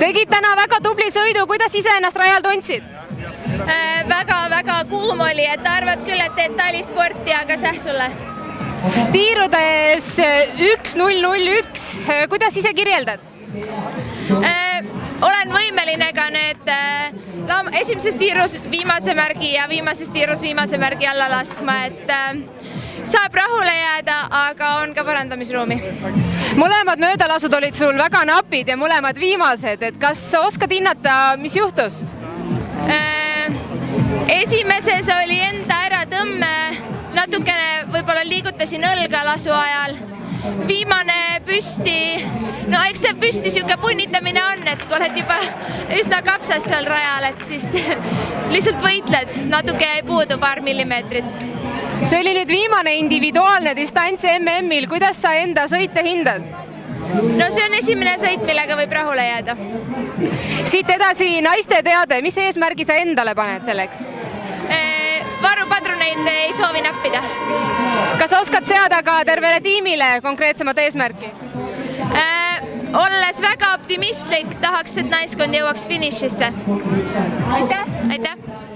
Tegid täna väga tubli sõidu, kuidas ise ennast rajal tundsid? Väga kuum oli, et arvad küll, et teed talisporti, aga säh sulle. Tiirudes 1.001, kuidas ise kirjeldad? Olen võimeline ka nüüd esimeses tiirus viimase märgi ja viimases tiirus viimase märgi alla laskma, et saab rahule jääda, aga on ka parandamisruumi. Mõlemad möödalasud olid sul väga napid ja mõlemad viimased, et kas oskad hinnata, mis juhtus? Esimeses oli enda äratõmme, natukene võib-olla liigutasin õlga lasu ajal. Viimane püsti, no eks see püsti siuke punnitamine on, et kui oled juba üsna kapsas seal rajal, et siis lihtsalt võitled, natuke jäi puudu paar millimeetrit. See oli nüüd viimane individuaalne distants MM-il, kuidas sa enda sõite hindad? No see on esimene sõit, millega võib rahule jääda. Siit edasi naiste teade, mis eesmärgi sa endale paned selleks? Varupadruneid ei soovi näppida. Kas oskad seada ka tervele tiimile konkreetsemat eesmärki? Olles väga optimistlik, tahaks, et naiskond jõuaks finišisse. Aitäh! Aitäh!